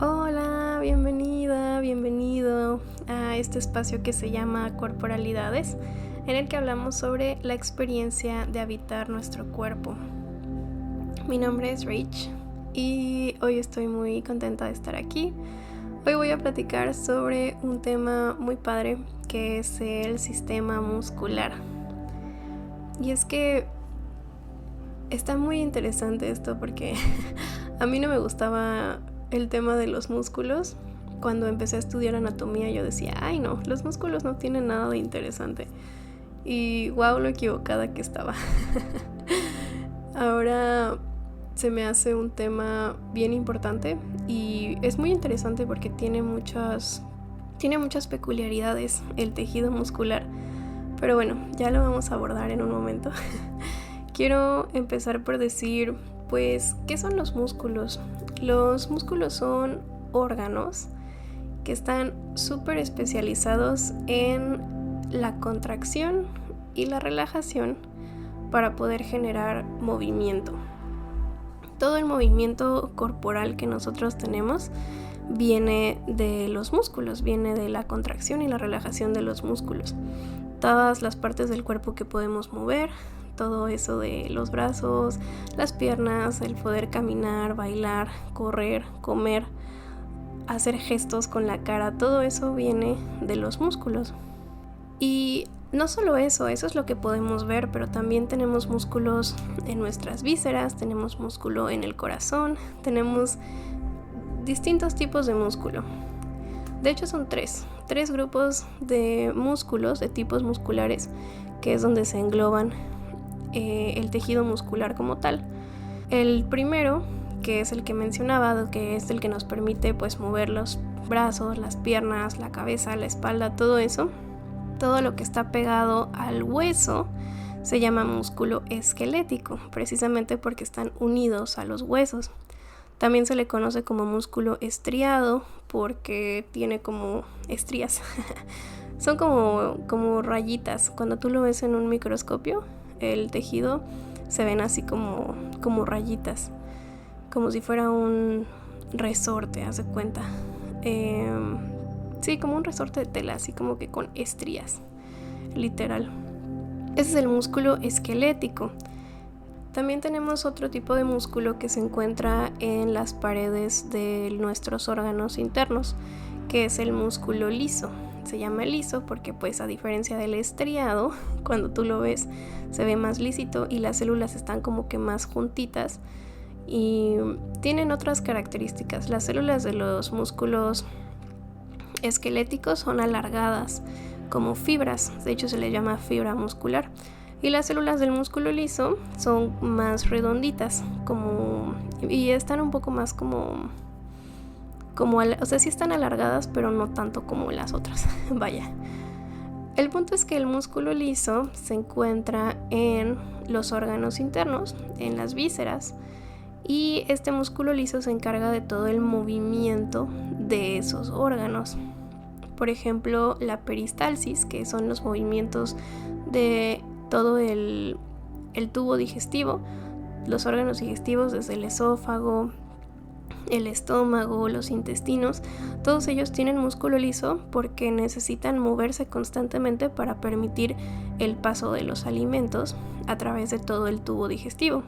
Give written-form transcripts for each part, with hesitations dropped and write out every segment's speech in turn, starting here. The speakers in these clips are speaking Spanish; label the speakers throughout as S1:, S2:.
S1: Hola, bienvenida, bienvenido a este espacio que se llama Corporalidades, en el que hablamos sobre la experiencia de habitar nuestro cuerpo. Mi nombre es Rach y hoy estoy muy contenta de estar aquí. Hoy voy a platicar sobre un tema muy padre que es el sistema muscular. Y es que está muy interesante esto porque a mí no me gustaba el tema de los músculos. Cuando empecé a estudiar anatomía yo decía, ay no, los músculos no tienen nada de interesante. Y wow, lo equivocada que estaba. Ahora se me hace un tema bien importante y es muy interesante porque tiene muchas peculiaridades el tejido muscular. Pero bueno, ya lo vamos a abordar en un momento. Quiero empezar por decir, pues, ¿qué son los músculos? Los músculos son órganos que están súper especializados en la contracción y la relajación para poder generar movimiento. Todo el movimiento corporal que nosotros tenemos viene de los músculos, viene de la contracción y la relajación de los músculos. Todas las partes del cuerpo que podemos mover, todo eso de los brazos, las piernas, el poder caminar, bailar, correr, comer, hacer gestos con la cara, todo eso viene de los músculos. Y no solo eso es lo que podemos ver, pero también tenemos músculos en nuestras vísceras, tenemos músculo en el corazón, tenemos distintos tipos de músculo. De hecho son tres grupos de músculos, de tipos musculares, que es donde se engloban el tejido muscular como tal. El primero, que es el que mencionaba, que es el que nos permite pues mover los brazos, las piernas, la cabeza, la espalda, todo eso, todo lo que está pegado al hueso se llama músculo esquelético, precisamente porque están unidos a los huesos. También se le conoce como músculo estriado porque tiene como estrías. Son como rayitas. Cuando tú lo ves en un microscopio, el tejido se ven así como rayitas, como si fuera un resorte, haz de cuenta. Sí, como un resorte de tela, así como que con estrías, literal. Ese es el músculo esquelético. También tenemos otro tipo de músculo que se encuentra en las paredes de nuestros órganos internos, que es el músculo liso. Se llama liso porque pues a diferencia del estriado, cuando tú lo ves se ve más lisito y las células están como que más juntitas y tienen otras características. Las células de los músculos esqueléticos son alargadas como fibras, de hecho se les llama fibra muscular, y las células del músculo liso son más redonditas y están un poco más o sea, sí están alargadas, pero no tanto como las otras. Vaya. El punto es que el músculo liso se encuentra en los órganos internos, en las vísceras, y este músculo liso se encarga de todo el movimiento de esos órganos. Por ejemplo, la peristalsis, que son los movimientos de todo el tubo digestivo, los órganos digestivos, desde el esófago, el estómago, los intestinos, todos ellos tienen músculo liso porque necesitan moverse constantemente para permitir el paso de los alimentos a través de todo el tubo digestivo,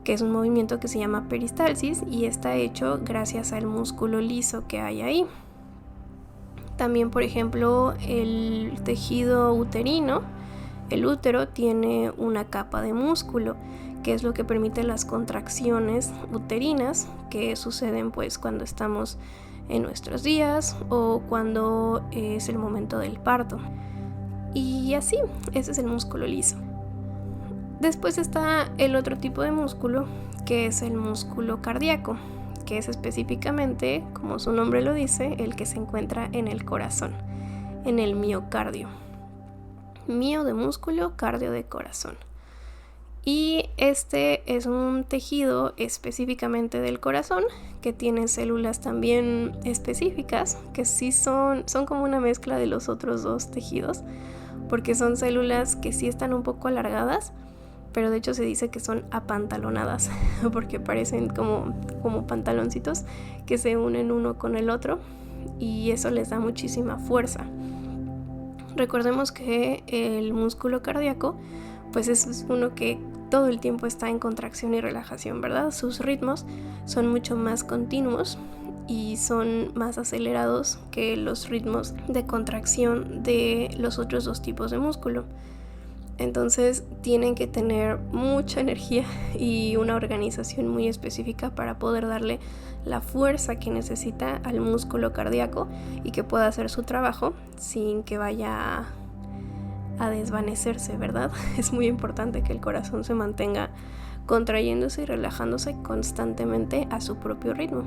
S1: que es un movimiento que se llama peristalsis y está hecho gracias al músculo liso que hay ahí. También, por ejemplo, el tejido uterino, el útero tiene una capa de músculo, que es lo que permite las contracciones uterinas que suceden pues cuando estamos en nuestros días o cuando es el momento del parto. Y así, ese es el músculo liso. Después está el otro tipo de músculo, que es el músculo cardíaco, que es específicamente, como su nombre lo dice, el que se encuentra en el corazón, en el miocardio. Mio de músculo, cardio de corazón. Y este es un tejido específicamente del corazón que tiene células también específicas que sí son como una mezcla de los otros dos tejidos, porque son células que sí están un poco alargadas, pero de hecho se dice que son apantalonadas porque parecen como pantaloncitos que se unen uno con el otro y eso les da muchísima fuerza. Recordemos que el músculo cardíaco pues es uno que todo el tiempo está en contracción y relajación, ¿verdad? Sus ritmos son mucho más continuos y son más acelerados que los ritmos de contracción de los otros dos tipos de músculo. Entonces tienen que tener mucha energía y una organización muy específica para poder darle la fuerza que necesita al músculo cardíaco y que pueda hacer su trabajo sin que vaya a desvanecerse, ¿verdad? Es muy importante que el corazón se mantenga contrayéndose y relajándose constantemente a su propio ritmo.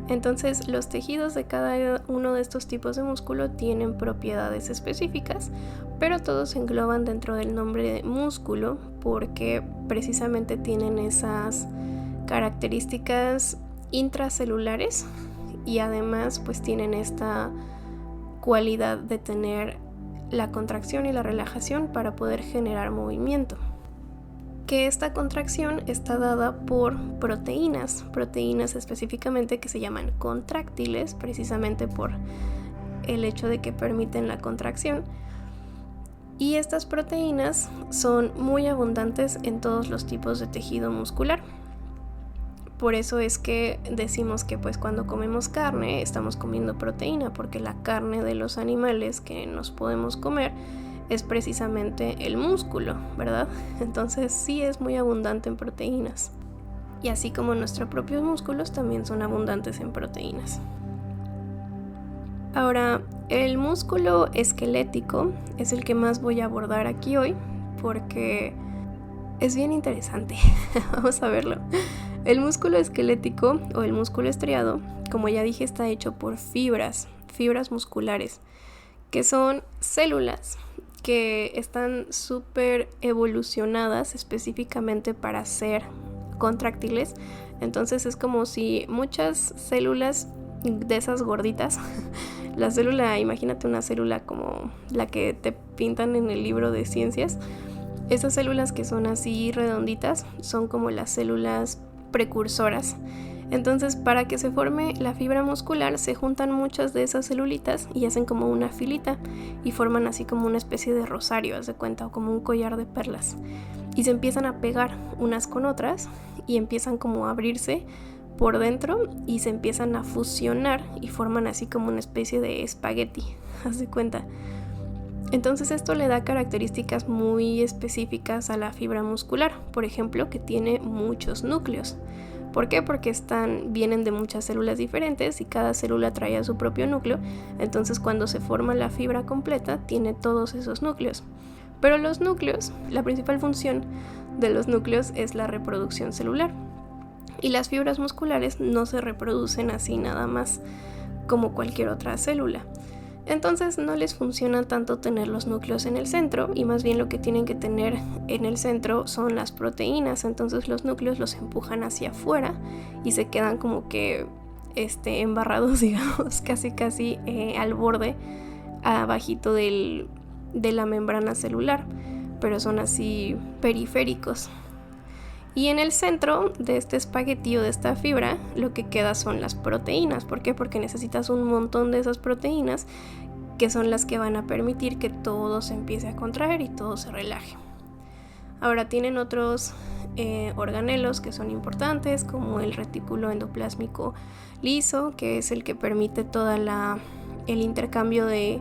S1: Entonces, los tejidos de cada uno de estos tipos de músculo tienen propiedades específicas, pero todos se engloban dentro del nombre de músculo porque precisamente tienen esas características intracelulares y además pues tienen esta cualidad de tener la contracción y la relajación para poder generar movimiento. Que esta contracción está dada por proteínas específicamente que se llaman contráctiles, precisamente por el hecho de que permiten la contracción. Y estas proteínas son muy abundantes en todos los tipos de tejido muscular. Por eso es que decimos que pues cuando comemos carne estamos comiendo proteína, porque la carne de los animales que nos podemos comer es precisamente el músculo, ¿verdad? Entonces sí es muy abundante en proteínas. Y así como nuestros propios músculos también son abundantes en proteínas. Ahora, el músculo esquelético es el que más voy a abordar aquí hoy porque es bien interesante. Vamos a verlo. El músculo esquelético o el músculo estriado, como ya dije, está hecho por fibras musculares, que son células que están súper evolucionadas específicamente para ser contráctiles. Entonces es como si muchas células de esas gorditas, la célula, imagínate una célula como la que te pintan en el libro de ciencias, esas células que son así redonditas son como las células precursoras. Entonces, para que se forme la fibra muscular se juntan muchas de esas celulitas y hacen como una filita y forman así como una especie de rosario, haz de cuenta, o como un collar de perlas. Y se empiezan a pegar unas con otras y empiezan como a abrirse por dentro y se empiezan a fusionar y forman así como una especie de espagueti, haz de cuenta. Entonces esto le da características muy específicas a la fibra muscular, por ejemplo, que tiene muchos núcleos. ¿Por qué? Porque vienen de muchas células diferentes y cada célula trae a su propio núcleo, entonces cuando se forma la fibra completa tiene todos esos núcleos. Pero los núcleos, la principal función de los núcleos es la reproducción celular y las fibras musculares no se reproducen así nada más como cualquier otra célula. Entonces no les funciona tanto tener los núcleos en el centro y más bien lo que tienen que tener en el centro son las proteínas. Entonces los núcleos los empujan hacia afuera y se quedan como que embarrados, digamos, casi al borde, abajito de la membrana celular, pero son así periféricos. Y en el centro de este espagueti o de esta fibra lo que queda son las proteínas. ¿Por qué? Porque necesitas un montón de esas proteínas que son las que van a permitir que todo se empiece a contraer y todo se relaje. Ahora tienen otros organelos que son importantes, como el retículo endoplásmico liso, que es el que permite todo el intercambio de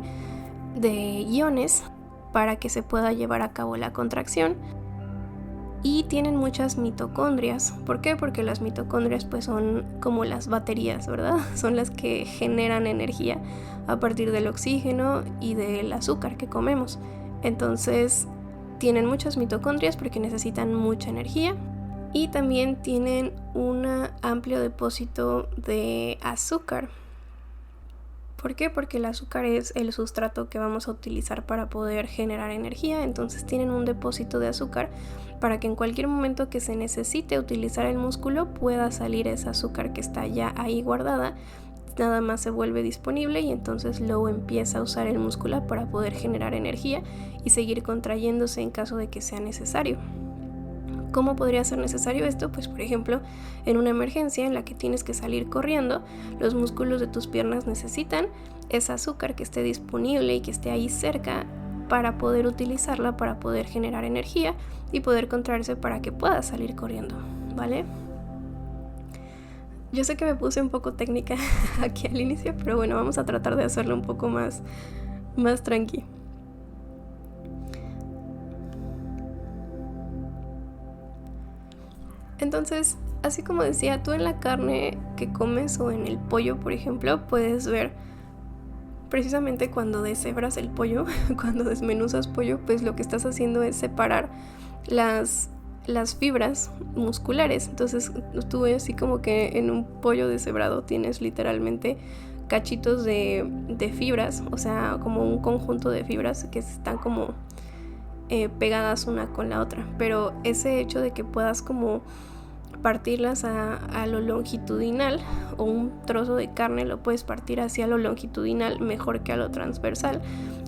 S1: iones para que se pueda llevar a cabo la contracción. Y tienen muchas mitocondrias. ¿Por qué? Porque las mitocondrias pues son como las baterías, ¿verdad? Son las que generan energía a partir del oxígeno y del azúcar que comemos. Entonces tienen muchas mitocondrias porque necesitan mucha energía y también tienen un amplio depósito de azúcar. ¿Por qué? Porque el azúcar es el sustrato que vamos a utilizar para poder generar energía, entonces tienen un depósito de azúcar para que en cualquier momento que se necesite utilizar el músculo pueda salir esa azúcar que está ya ahí guardada nada más se vuelve disponible y entonces luego empieza a usar el músculo para poder generar energía y seguir contrayéndose en caso de que sea necesario. ¿Cómo podría ser necesario esto? Pues por ejemplo, en una emergencia en la que tienes que salir corriendo, los músculos de tus piernas necesitan ese azúcar que esté disponible y que esté ahí cerca para poder utilizarla, para poder generar energía y poder contraerse para que puedas salir corriendo, ¿vale? Yo sé que me puse un poco técnica aquí al inicio, pero bueno, vamos a tratar de hacerlo un poco más tranqui. Entonces, así como decía, tú en la carne que comes o en el pollo, por ejemplo, puedes ver precisamente cuando deshebras el pollo, cuando desmenuzas pollo, pues lo que estás haciendo es separar las fibras musculares. Entonces tú ves así como que en un pollo deshebrado tienes literalmente cachitos de fibras, o sea, como un conjunto de fibras que están como pegadas una con la otra. Pero ese hecho de que puedas como partirlas a lo longitudinal, o un trozo de carne lo puedes partir hacia lo longitudinal mejor que a lo transversal,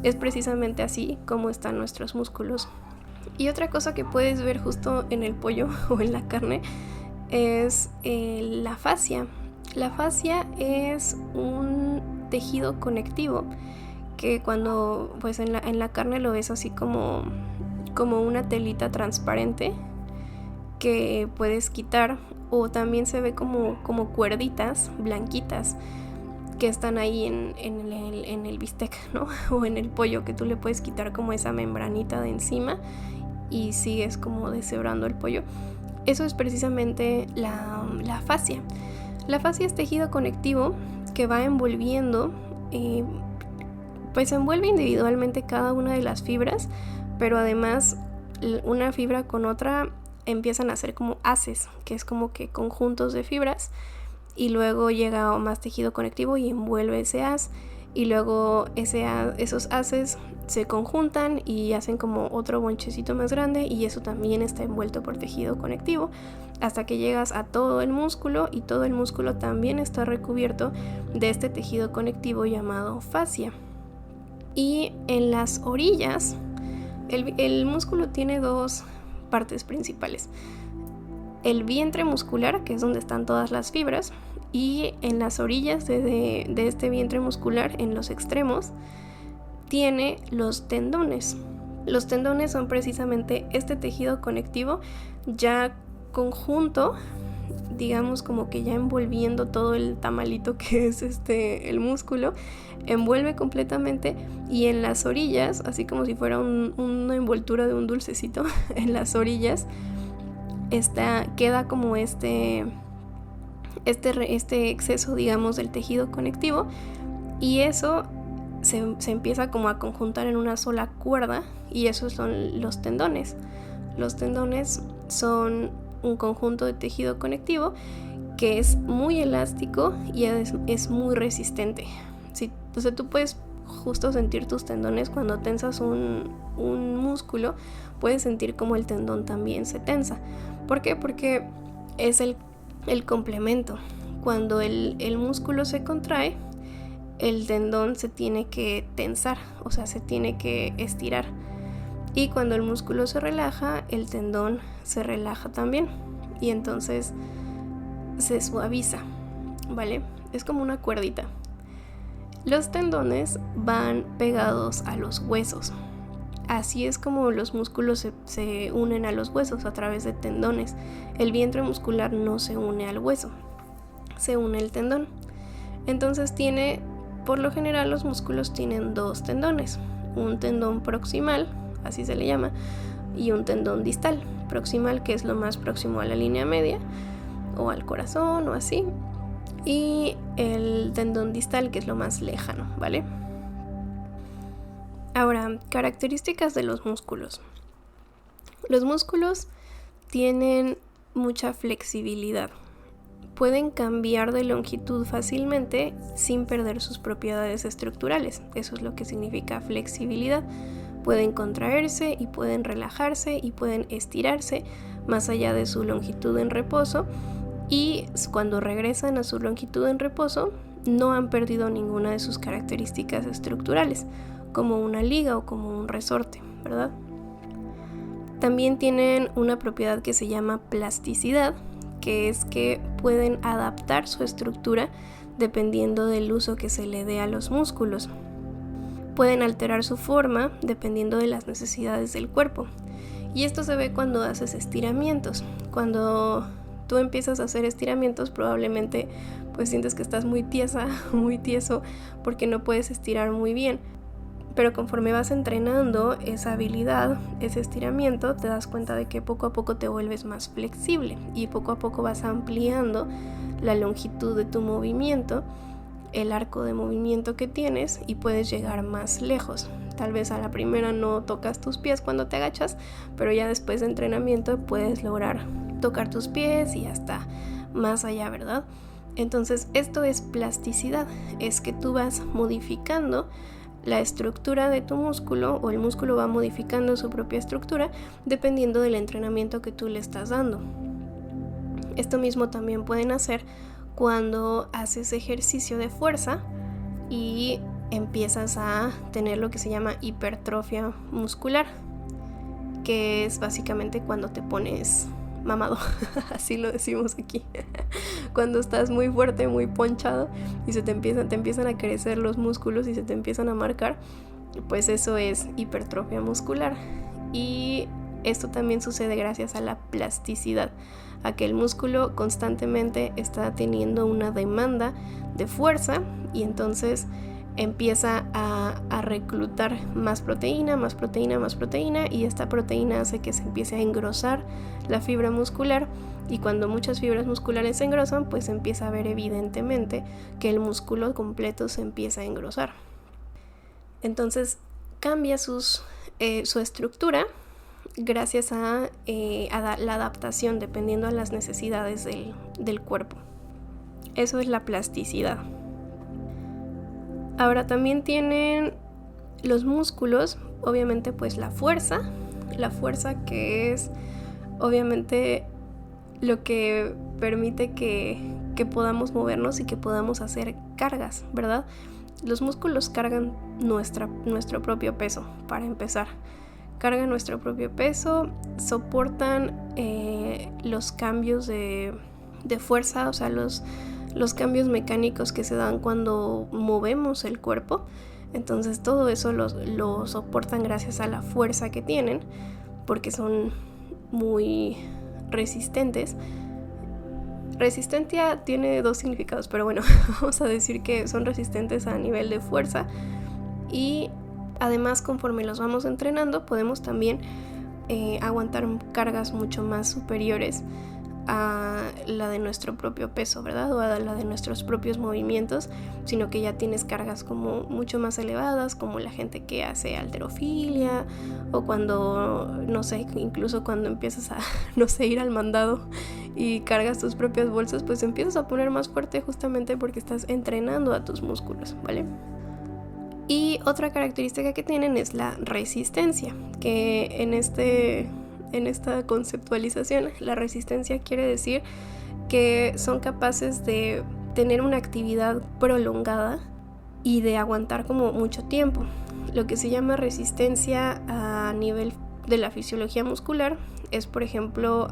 S1: es precisamente así como están nuestros músculos. Y otra cosa que puedes ver justo en el pollo o en la carne es la fascia. La fascia es un tejido conectivo que cuando pues en la carne lo ves así como una telita transparente que puedes quitar, o también se ve como cuerditas blanquitas que están ahí en el bistec, ¿no? O en el pollo, que tú le puedes quitar como esa membranita de encima y sigues como deshebrando el pollo. Eso es precisamente la fascia. La fascia es tejido conectivo que va envolviendo, pues envuelve individualmente cada una de las fibras, pero además una fibra con otra empiezan a ser como haces, que es como que conjuntos de fibras, y luego llega más tejido conectivo y envuelve ese haz, y luego esos haces se conjuntan y hacen como otro bonchecito más grande, y eso también está envuelto por tejido conectivo, hasta que llegas a todo el músculo, y todo el músculo también está recubierto de este tejido conectivo llamado fascia. Y en las orillas, el músculo tiene dos partes principales: el vientre muscular, que es donde están todas las fibras, y en las orillas de este vientre muscular, en los extremos, tiene los tendones. Los tendones son precisamente este tejido conectivo ya conjunto, digamos como que ya envolviendo todo el tamalito que es el músculo, envuelve completamente, y en las orillas, así como si fuera una envoltura de un dulcecito, en las orillas queda como este exceso, digamos, del tejido conectivo, y eso se empieza como a conjuntar en una sola cuerda, y esos son los tendones. Los tendones son un conjunto de tejido conectivo que es muy elástico y es muy resistente. Sí, o sea, tú puedes justo sentir tus tendones cuando tensas un músculo, puedes sentir como el tendón también se tensa. ¿Por qué? Porque es el complemento. Cuando el músculo se contrae, el tendón se tiene que tensar, o sea, se tiene que estirar. Y cuando el músculo se relaja, el tendón se relaja también, y entonces se suaviza, ¿vale? Es como una cuerdita. Los tendones van pegados a los huesos. Así es como los músculos se unen a los huesos, a través de tendones. El vientre muscular no se une al hueso, se une el tendón. Entonces por lo general los músculos tienen dos tendones: un tendón proximal, así se le llama, y un tendón distal. Proximal, que es lo más próximo a la línea media o al corazón o así, y el tendón distal, que es lo más lejano, ¿vale? Ahora, características de los músculos. Los músculos tienen mucha flexibilidad. Pueden cambiar de longitud fácilmente sin perder sus propiedades estructurales. Eso es lo que significa flexibilidad. Pueden contraerse y pueden relajarse y pueden estirarse más allá de su longitud en reposo, y cuando regresan a su longitud en reposo no han perdido ninguna de sus características estructurales, como una liga o como un resorte, ¿verdad? También tienen una propiedad que se llama plasticidad, que es que pueden adaptar su estructura dependiendo del uso que se le dé a los músculos. Pueden alterar su forma dependiendo de las necesidades del cuerpo. Y esto se ve cuando haces estiramientos. Cuando tú empiezas a hacer estiramientos, probablemente pues sientes que estás muy tiesa, muy tieso, porque no puedes estirar muy bien. Pero conforme vas entrenando esa habilidad, ese estiramiento, te das cuenta de que poco a poco te vuelves más flexible y poco a poco vas ampliando la longitud de tu movimiento, el arco de movimiento que tienes, y puedes llegar más lejos. Tal vez a la primera no tocas tus pies cuando te agachas, pero ya después de entrenamiento puedes lograr tocar tus pies y hasta más allá, ¿verdad? Entonces esto es plasticidad, es que tú vas modificando la estructura de tu músculo, o el músculo va modificando su propia estructura dependiendo del entrenamiento que tú le estás dando. Esto mismo también pueden hacer cuando haces ejercicio de fuerza y empiezas a tener lo que se llama hipertrofia muscular, que es básicamente cuando te pones mamado, así lo decimos aquí, cuando estás muy fuerte, muy ponchado y te empiezan a crecer los músculos y se te empiezan a marcar, pues eso es hipertrofia muscular. Y esto también sucede gracias a la plasticidad, a que el músculo constantemente está teniendo una demanda de fuerza y entonces empieza a reclutar más proteína, y esta proteína hace que se empiece a engrosar la fibra muscular, y cuando muchas fibras musculares se engrosan, pues se empieza a ver evidentemente que el músculo completo se empieza a engrosar. Entonces cambia su estructura gracias a la adaptación dependiendo a las necesidades del cuerpo. Eso es la plasticidad. Ahora también tienen los músculos, obviamente pues la fuerza que es obviamente lo que permite que podamos movernos y que podamos hacer cargas, ¿verdad? Los músculos cargan nuestro propio peso, para empezar. Cargan nuestro propio peso, soportan los cambios de fuerza, o sea, los cambios mecánicos que se dan cuando movemos el cuerpo. Entonces todo eso lo soportan gracias a la fuerza que tienen, porque son muy resistentes. Resistencia tiene dos significados, pero bueno, vamos a decir que son resistentes a nivel de fuerza. Y además, conforme los vamos entrenando, podemos también aguantar cargas mucho más superiores a la de nuestro propio peso, ¿verdad? O a la de nuestros propios movimientos, sino que ya tienes cargas como mucho más elevadas, como la gente que hace halterofilia, o cuando, no sé, incluso cuando empiezas a, no sé, ir al mandado y cargas tus propias bolsas, pues empiezas a poner más fuerte justamente porque estás entrenando a tus músculos, ¿vale? Y otra característica que tienen es la resistencia, que en esta conceptualización, la resistencia quiere decir que son capaces de tener una actividad prolongada y de aguantar como mucho tiempo. Lo que se llama resistencia a nivel de la fisiología muscular es, por ejemplo,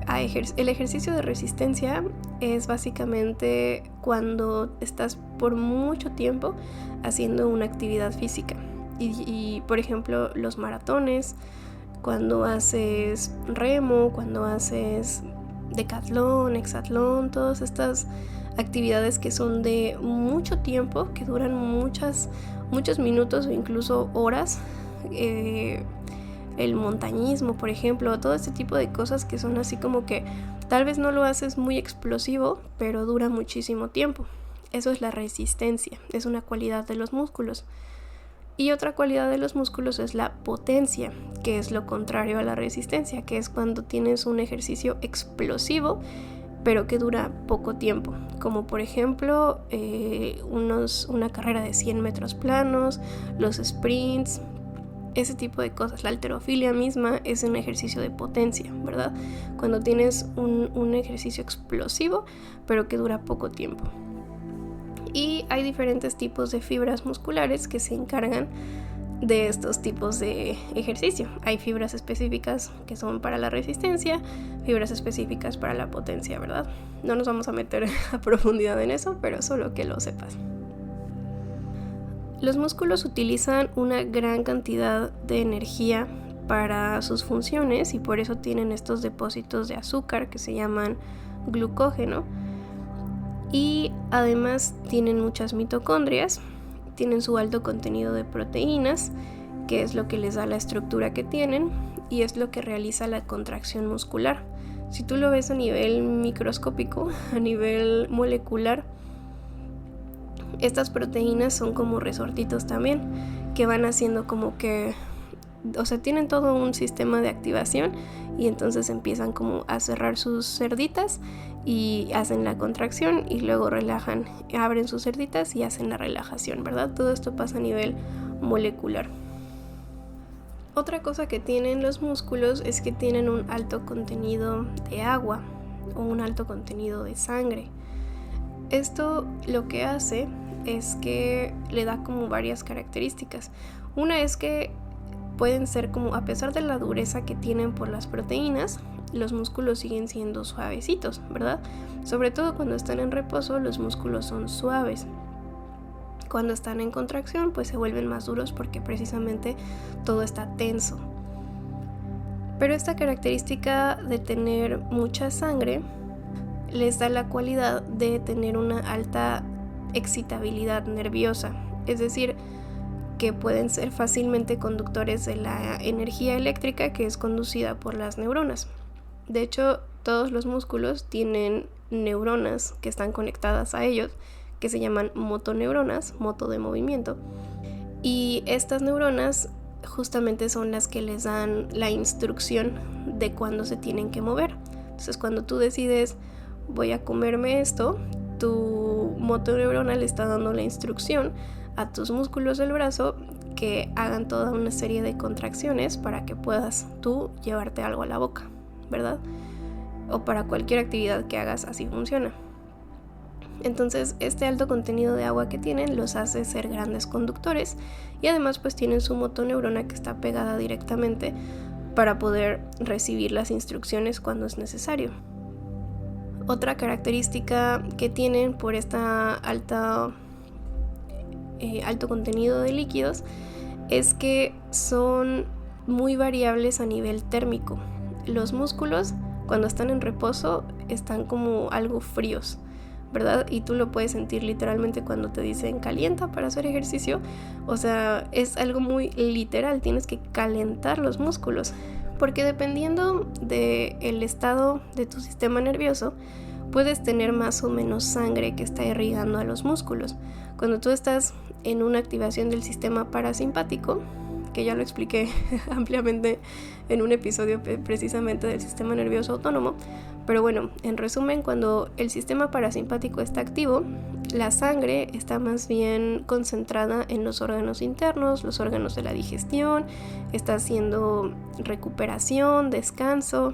S1: el ejercicio de resistencia es básicamente cuando estás por mucho tiempo haciendo una actividad física. Y por ejemplo, los maratones, cuando haces remo, cuando haces decatlón, hexatlón, todas estas actividades que son de mucho tiempo, que duran muchos minutos o incluso horas. El montañismo, por ejemplo, todo este tipo de cosas que son así como que tal vez no lo haces muy explosivo, pero dura muchísimo tiempo. Eso es la resistencia, es una cualidad de los músculos. Y otra cualidad de los músculos es la potencia, que es lo contrario a la resistencia, que es cuando tienes un ejercicio explosivo, pero que dura poco tiempo, como por ejemplo una carrera de 100 metros planos, los sprints, ese tipo de cosas. La halterofilia misma es un ejercicio de potencia, ¿verdad? Cuando tienes un ejercicio explosivo, pero que dura poco tiempo. Y hay diferentes tipos de fibras musculares que se encargan de estos tipos de ejercicio. Hay fibras específicas que son para la resistencia, fibras específicas para la potencia, ¿verdad? No nos vamos a meter a profundidad en eso, pero solo que lo sepas. Los músculos utilizan una gran cantidad de energía para sus funciones y por eso tienen estos depósitos de azúcar que se llaman glucógeno. Y además tienen muchas mitocondrias, tienen su alto contenido de proteínas, que es lo que les da la estructura que tienen y es lo que realiza la contracción muscular. Si tú lo ves a nivel microscópico, a nivel molecular, estas proteínas son como resortitos también, que van haciendo como que, o sea, tienen todo un sistema de activación y entonces empiezan como a cerrar sus cerditas y hacen la contracción y luego relajan, abren sus cerditas y hacen la relajación, ¿verdad? Todo esto pasa a nivel molecular. Otra cosa que tienen los músculos es que tienen un alto contenido de agua o un alto contenido de sangre. Esto lo que hace es que le da como varias características. Una es que pueden ser como, a pesar de la dureza que tienen por las proteínas, los músculos siguen siendo suavecitos, ¿verdad? Sobre todo cuando están en reposo, los músculos son suaves. Cuando están en contracción, pues se vuelven más duros porque precisamente todo está tenso. Pero esta característica de tener mucha sangre les da la cualidad de tener una alta excitabilidad nerviosa, es decir, que pueden ser fácilmente conductores de la energía eléctrica que es conducida por las neuronas. De hecho, todos los músculos tienen neuronas que están conectadas a ellos, que se llaman motoneuronas, moto de movimiento. Y estas neuronas justamente son las que les dan la instrucción de cuándo se tienen que mover. Entonces, cuando tú decides, voy a comerme esto, tu motoneurona le está dando la instrucción a tus músculos del brazo que hagan toda una serie de contracciones para que puedas tú llevarte algo a la boca, ¿verdad? O para cualquier actividad que hagas, así funciona. Entonces, este alto contenido de agua que tienen los hace ser grandes conductores y además pues tienen su motoneurona que está pegada directamente para poder recibir las instrucciones cuando es necesario. Otra característica que tienen por esta alto contenido de líquidos es que son muy variables a nivel térmico. Los músculos cuando están en reposo están como algo fríos, ¿verdad? Y tú lo puedes sentir literalmente cuando te dicen calienta para hacer ejercicio. O sea, es algo muy literal, tienes que calentar los músculos. Porque dependiendo del estado de tu sistema nervioso, puedes tener más o menos sangre que está irrigando a los músculos. Cuando tú estás en una activación del sistema parasimpático, que ya lo expliqué ampliamente en un episodio precisamente del sistema nervioso autónomo, pero bueno, en resumen, cuando el sistema parasimpático está activo, la sangre está más bien concentrada en los órganos internos, los órganos de la digestión, está haciendo recuperación, descanso,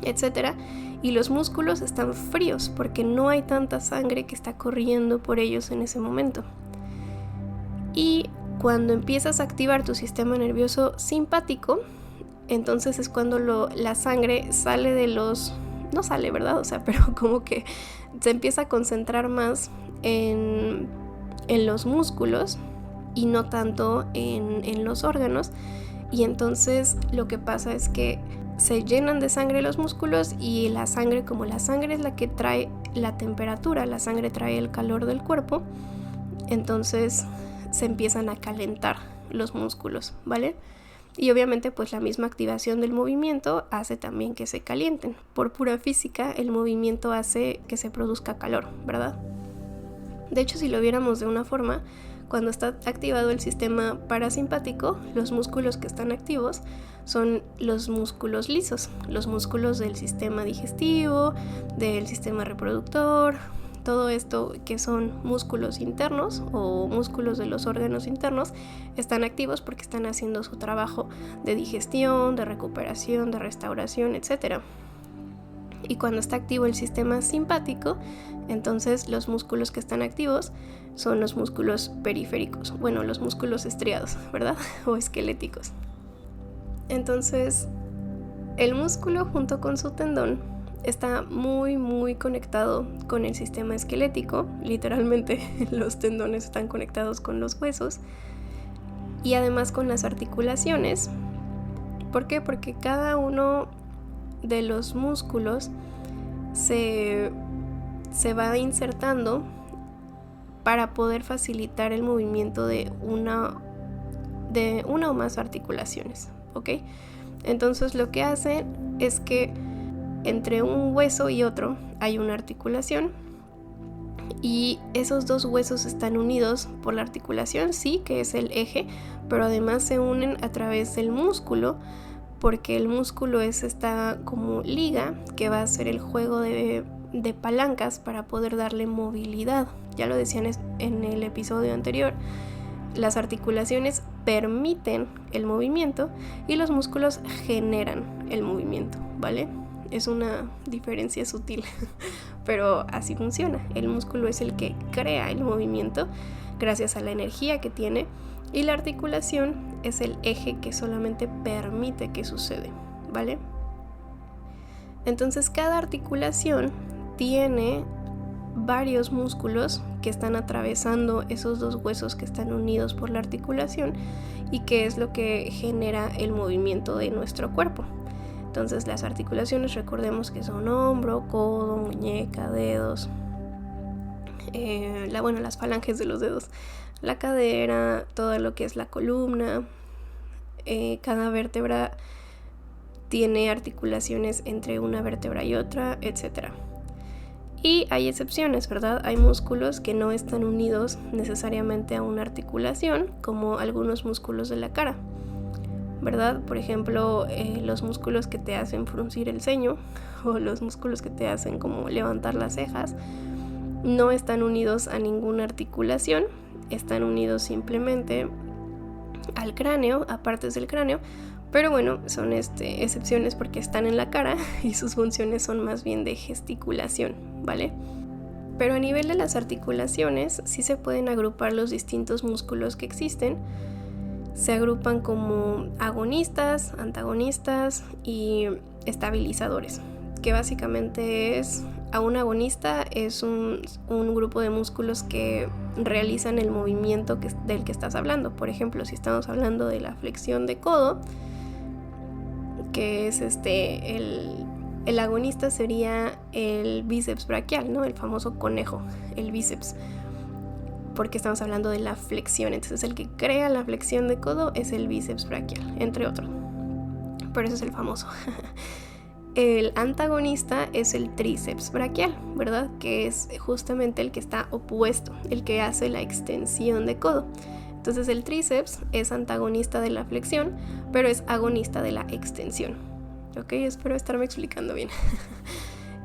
S1: etc. Y los músculos están fríos porque no hay tanta sangre que está corriendo por ellos en ese momento. Y cuando empiezas a activar tu sistema nervioso simpático, entonces es cuando la sangre sale de los... No sale, ¿verdad? O sea, pero como que se empieza a concentrar más en los músculos y no tanto en los órganos. Y entonces lo que pasa es que se llenan de sangre los músculos y la sangre, como la sangre es la que trae la temperatura, la sangre trae el calor del cuerpo, entonces se empiezan a calentar los músculos, ¿vale? Y obviamente pues la misma activación del movimiento hace también que se calienten. Por pura física el movimiento hace que se produzca calor, ¿verdad? De hecho, si lo viéramos de una forma, cuando está activado el sistema parasimpático, los músculos que están activos son los músculos lisos, los músculos del sistema digestivo, del sistema reproductor, todo esto que son músculos internos o músculos de los órganos internos están activos porque están haciendo su trabajo de digestión, de recuperación, de restauración, etc. Y cuando está activo el sistema simpático, Entonces los músculos que están activos son los músculos periféricos, bueno, los músculos estriados, ¿verdad? O esqueléticos. Entonces el músculo junto con su tendón está muy conectado con el sistema esquelético. Literalmente los tendones están conectados con los huesos y además con las articulaciones. ¿Por qué? Porque cada uno de los músculos se va insertando para poder facilitar el movimiento de una o más articulaciones, ¿ok? Entonces lo que hace es que entre un hueso y otro hay una articulación y esos dos huesos están unidos por la articulación, sí, que es el eje, pero además se unen a través del músculo, porque el músculo es esta como liga que va a hacer el juego de palancas para poder darle movilidad. Ya lo decían en el episodio anterior, las articulaciones permiten el movimiento y los músculos generan el movimiento, ¿vale? Es una diferencia sutil, pero así funciona. El músculo es el que crea el movimiento gracias a la energía que tiene y la articulación es el eje que solamente permite que suceda, ¿vale? Entonces cada articulación tiene varios músculos que están atravesando esos dos huesos que están unidos por la articulación y que es lo que genera el movimiento de nuestro cuerpo. Entonces las articulaciones, recordemos que son hombro, codo, muñeca, dedos, las falanges de los dedos, la cadera, todo lo que es la columna. Cada vértebra tiene articulaciones entre una vértebra y otra, etc. Y hay excepciones, ¿verdad? Hay músculos que no están unidos necesariamente a una articulación, como algunos músculos de la cara, ¿verdad? Por ejemplo, los músculos que te hacen fruncir el ceño o los músculos que te hacen como levantar las cejas no están unidos a ninguna articulación, están unidos simplemente al cráneo, a partes del cráneo, pero bueno, son excepciones porque están en la cara y sus funciones son más bien de gesticulación, ¿vale? Pero a nivel de las articulaciones sí se pueden agrupar los distintos músculos que existen. Se agrupan como agonistas, antagonistas y estabilizadores, que básicamente a un agonista es un grupo de músculos que realizan el movimiento del que estás hablando. Por ejemplo, si estamos hablando de la flexión de codo, que es el agonista sería el bíceps braquial, ¿no? El famoso conejo, el bíceps, porque estamos hablando de la flexión. Entonces el que crea la flexión de codo es el bíceps braquial, entre otros, pero ese es el famoso. El antagonista es el tríceps braquial, ¿verdad? Que es justamente el que está opuesto, el que hace la extensión de codo. Entonces el tríceps es antagonista de la flexión, pero es agonista de la extensión. Ok, espero estarme explicando bien.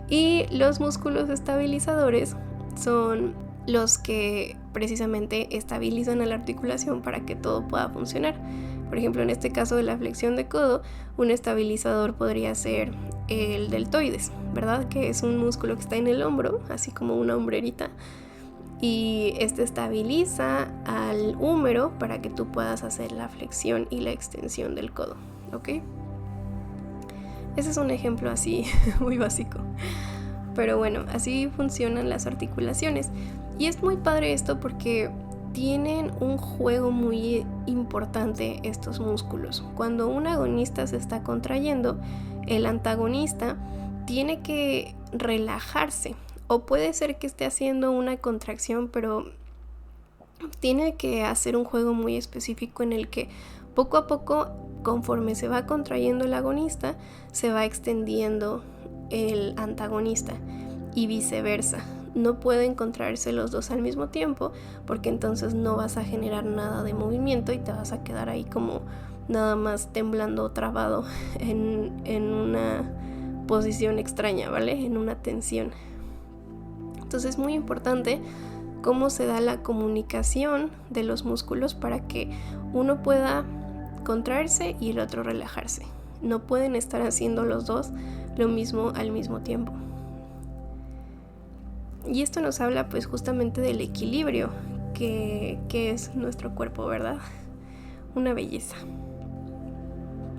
S1: Y los músculos estabilizadores son los que precisamente estabilizan a la articulación para que todo pueda funcionar. Por ejemplo, en este caso de la flexión de codo, un estabilizador podría ser el deltoides, ¿verdad? Que es un músculo que está en el hombro, así como una hombrerita, y este estabiliza al húmero para que tú puedas hacer la flexión y la extensión del codo, ¿ok? Ese es un ejemplo así muy básico. Pero bueno, así funcionan las articulaciones. Y es muy padre esto porque tienen un juego muy importante estos músculos. Cuando un agonista se está contrayendo, el antagonista tiene que relajarse. O puede ser que esté haciendo una contracción, pero tiene que hacer un juego muy específico en el que poco a poco, conforme se va contrayendo el agonista, se va extendiendo el antagonista y viceversa. No pueden contraerse los dos al mismo tiempo porque entonces no vas a generar nada de movimiento y te vas a quedar ahí como nada más temblando o trabado en una posición extraña, ¿vale? En una tensión. Entonces es muy importante cómo se da la comunicación de los músculos para que uno pueda contraerse y el otro relajarse. No pueden estar haciendo los dos lo mismo al mismo tiempo. Y esto nos habla pues justamente del equilibrio que es nuestro cuerpo, ¿verdad? Una belleza.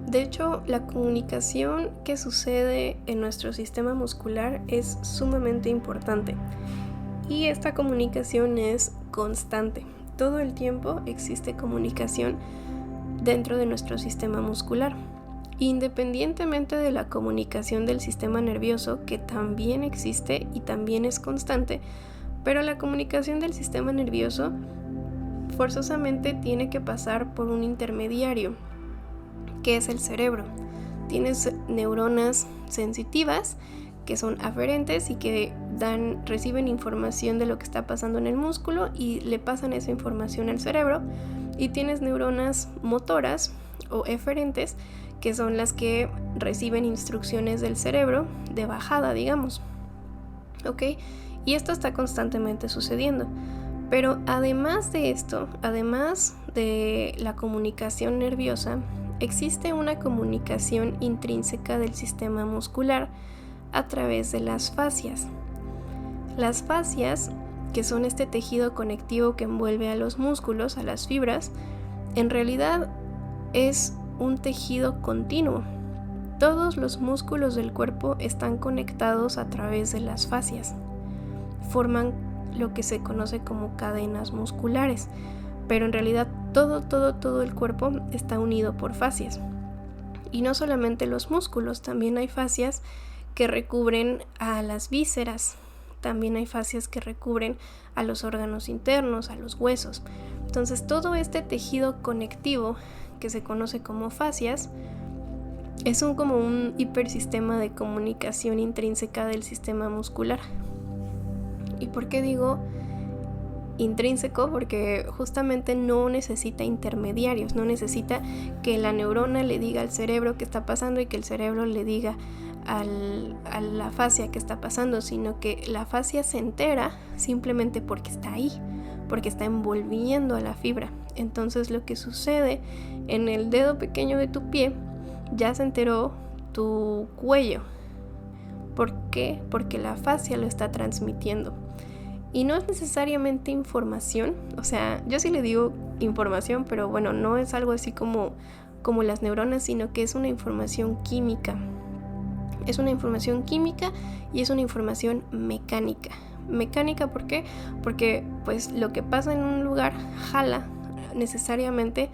S1: De hecho, la comunicación que sucede en nuestro sistema muscular es sumamente importante. Y esta comunicación es constante. Todo el tiempo existe comunicación dentro de nuestro sistema muscular. Independientemente de la comunicación del sistema nervioso, que también existe y también es constante, pero la comunicación del sistema nervioso forzosamente tiene que pasar por un intermediario, que es el cerebro. Tienes neuronas sensitivas que son aferentes y que reciben información de lo que está pasando en el músculo y le pasan esa información al cerebro. Y tienes neuronas motoras o eferentes, que son las que reciben instrucciones del cerebro de bajada, digamos. ¿Ok? Y esto está constantemente sucediendo. Pero además de esto, además de la comunicación nerviosa, existe una comunicación intrínseca del sistema muscular a través de las fascias. Las fascias, que son este tejido conectivo que envuelve a los músculos, a las fibras, en realidad es un tejido continuo. Todos los músculos del cuerpo están conectados a través de las fascias. Forman lo que se conoce como cadenas musculares, pero en realidad todo el cuerpo está unido por fascias. Y no solamente los músculos, también hay fascias que recubren a las vísceras, también hay fascias que recubren a los órganos internos, a los huesos. Entonces todo este tejido conectivo que se conoce como fascias es como un hipersistema de comunicación intrínseca del sistema muscular. ¿Y por qué digo intrínseco? Porque justamente no necesita intermediarios, no necesita que la neurona le diga al cerebro qué está pasando y que el cerebro le diga a la fascia qué está pasando, sino que la fascia se entera simplemente porque está ahí, porque está envolviendo a la fibra. Entonces lo que sucede en el dedo pequeño de tu pie ya se enteró tu cuello. ¿Por qué? Porque la fascia lo está transmitiendo. Y no es necesariamente información, o sea, yo sí le digo información, pero bueno, no es algo así como las neuronas, sino que es una información química. Es una información química y es una información mecánica. Mecánica, ¿por qué? Porque pues lo que pasa en un lugar jala, necesariamente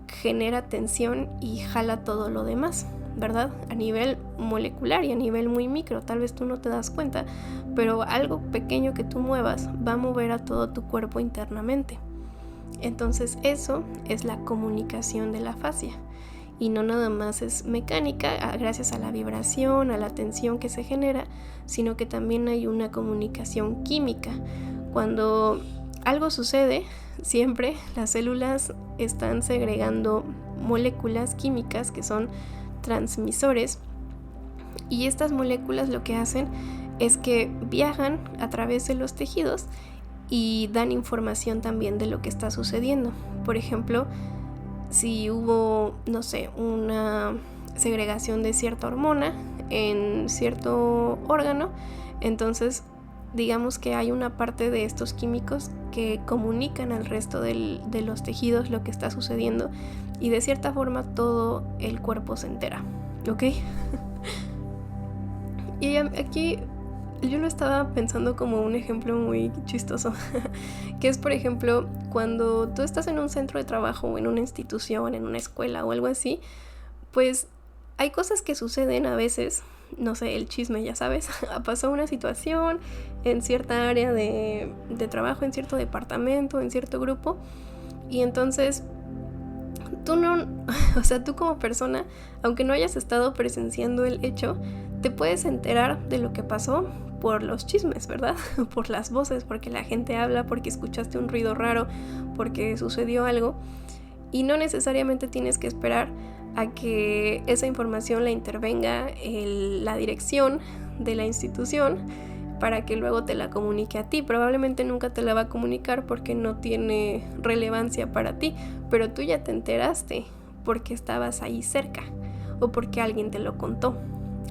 S1: genera tensión y jala todo lo demás, ¿verdad? A nivel molecular y a nivel muy micro, tal vez tú no te das cuenta, pero algo pequeño que tú muevas va a mover a todo tu cuerpo internamente. Entonces eso es la comunicación de la fascia. Y no nada más es mecánica, gracias a la vibración, a la tensión que se genera, sino que también hay una comunicación química. Cuando algo sucede, siempre las células están segregando moléculas químicas que son transmisores, y estas moléculas lo que hacen es que viajan a través de los tejidos y dan información también de lo que está sucediendo. Por ejemplo, si hubo, no sé, una segregación de cierta hormona en cierto órgano, entonces digamos que hay una parte de estos químicos que comunican al resto de los tejidos lo que está sucediendo, y de cierta forma todo el cuerpo se entera, ¿ok? Y aquí yo lo estaba pensando como un ejemplo muy chistoso, que es, por ejemplo, cuando tú estás en un centro de trabajo o en una institución, en una escuela o algo así, pues hay cosas que suceden a veces, no sé, el chisme, ya sabes, pasó una situación en cierta área de trabajo, en cierto departamento, en cierto grupo, y entonces tú no, o sea, tú como persona, aunque no hayas estado presenciando el hecho, te puedes enterar de lo que pasó por los chismes, ¿verdad? Por las voces, porque la gente habla, porque escuchaste un ruido raro, porque sucedió algo, y no necesariamente tienes que esperar a que esa información la intervenga la dirección de la institución para que luego te la comunique a ti. Probablemente nunca te la va a comunicar porque no tiene relevancia para ti, pero tú ya te enteraste porque estabas ahí cerca o porque alguien te lo contó,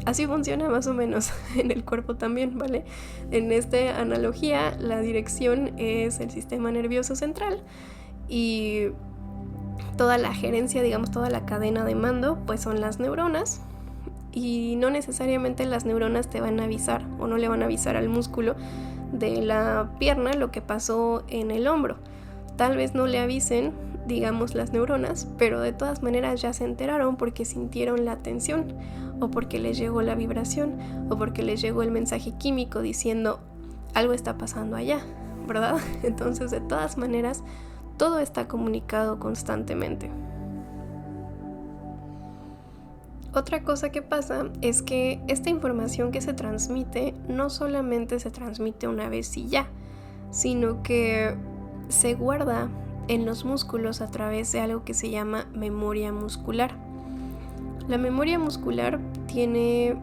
S1: Así funciona más o menos en el cuerpo también, ¿vale? En esta analogía, la dirección es el sistema nervioso central y toda la gerencia, digamos, toda la cadena de mando, pues son las neuronas. Y no necesariamente las neuronas te van a avisar o no le van a avisar al músculo de la pierna lo que pasó en el hombro. Tal vez no le avisen, digamos, las neuronas, pero de todas maneras ya se enteraron porque sintieron la tensión, o porque les llegó la vibración, o porque les llegó el mensaje químico diciendo algo está pasando allá, ¿verdad? Entonces, de todas maneras, todo está comunicado constantemente. Otra cosa que pasa es que esta información que se transmite no solamente se transmite una vez y ya, sino que se guarda en los músculos a través de algo que se llama memoria muscular. La memoria muscular tiene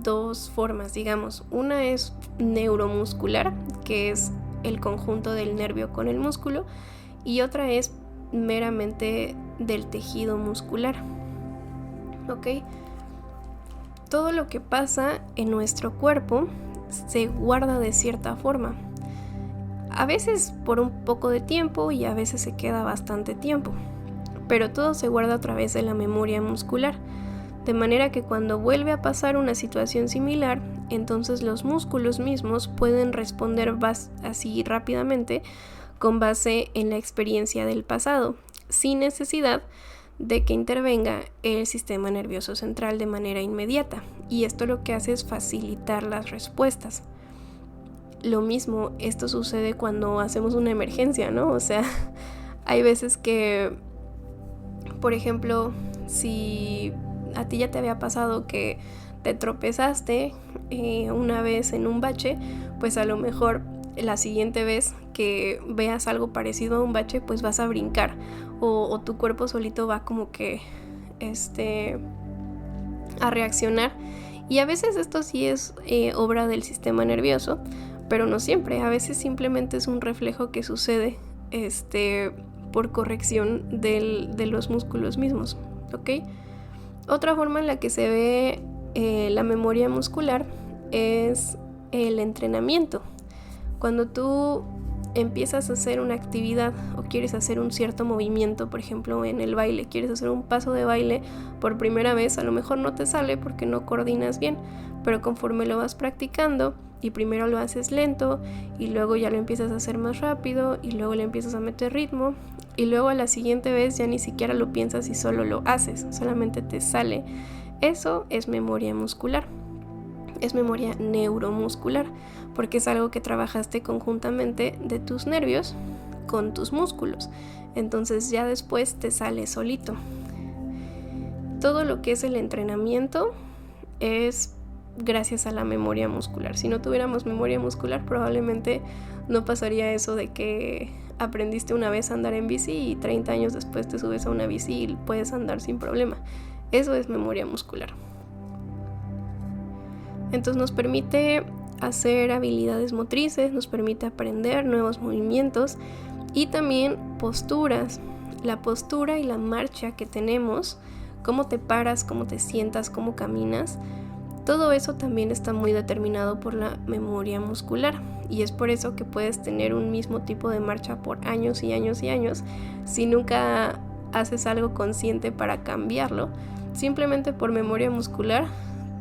S1: dos formas, digamos. Una es neuromuscular, que es el conjunto del nervio con el músculo, y otra es meramente del tejido muscular. ¿Ok? Todo lo que pasa en nuestro cuerpo se guarda de cierta forma. A veces por un poco de tiempo y a veces se queda bastante tiempo, pero todo se guarda a través de la memoria muscular, de manera que cuando vuelve a pasar una situación similar, entonces los músculos mismos pueden responder así rápidamente con base en la experiencia del pasado, sin necesidad de que intervenga el sistema nervioso central de manera inmediata, y esto lo que hace es facilitar las respuestas. Lo mismo, esto sucede cuando hacemos una emergencia, ¿no? O sea, hay veces que, por ejemplo, si a ti ya te había pasado que te tropezaste una vez en un bache, pues a lo mejor la siguiente vez que veas algo parecido a un bache, pues vas a brincar o tu cuerpo solito va como que a reaccionar. Y a veces esto sí es obra del sistema nervioso, pero no siempre. A veces simplemente es un reflejo que sucede por corrección de los músculos mismos, ¿ok? Otra forma en la que se ve la memoria muscular es el entrenamiento. Cuando tú empiezas a hacer una actividad o quieres hacer un cierto movimiento, por ejemplo en el baile, quieres hacer un paso de baile por primera vez, a lo mejor no te sale porque no coordinas bien, pero conforme lo vas practicando y primero lo haces lento y luego ya lo empiezas a hacer más rápido y luego le empiezas a meter ritmo y luego a la siguiente vez ya ni siquiera lo piensas y solo lo haces, solamente te sale. Eso es memoria muscular, es memoria neuromuscular, porque es algo que trabajaste conjuntamente de tus nervios con tus músculos, entonces ya después te sale solito. Todo lo que es el entrenamiento es gracias a la memoria muscular. Si no tuviéramos memoria muscular, probablemente no pasaría eso de que aprendiste una vez a andar en bici y 30 años después te subes a una bici y puedes andar sin problema. Eso es memoria muscular. Entonces nos permite hacer habilidades motrices, nos permite aprender nuevos movimientos y también posturas. La postura y la marcha que tenemos, cómo te paras, cómo te sientas, cómo caminas, todo eso también está muy determinado por la memoria muscular, y es por eso que puedes tener un mismo tipo de marcha por años y años y años si nunca haces algo consciente para cambiarlo. Simplemente por memoria muscular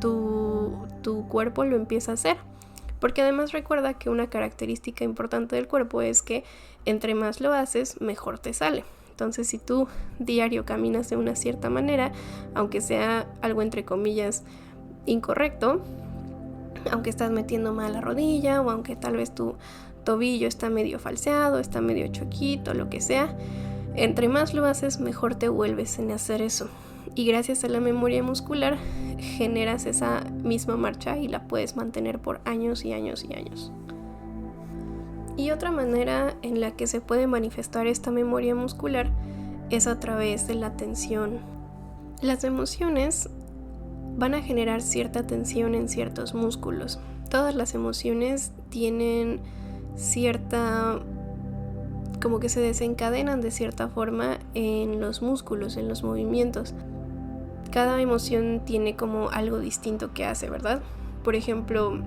S1: tu cuerpo lo empieza a hacer, porque además recuerda que una característica importante del cuerpo es que entre más lo haces, mejor te sale. Entonces, si tú diario caminas de una cierta manera, aunque sea algo entre comillas incorrecto, aunque estás metiendo mal la rodilla o aunque tal vez tu tobillo está medio falseado, está medio choquito, lo que sea, entre más lo haces, mejor te vuelves en hacer eso. Y gracias a la memoria muscular generas esa misma marcha y la puedes mantener por años y años y años. Y otra manera en la que se puede manifestar esta memoria muscular es a través de la tensión. Las emociones van a generar cierta tensión en ciertos músculos. Todas las emociones tienen como que se desencadenan de cierta forma en los músculos, en los movimientos. cada emoción tiene como algo distinto que hace, ¿verdad? Por ejemplo,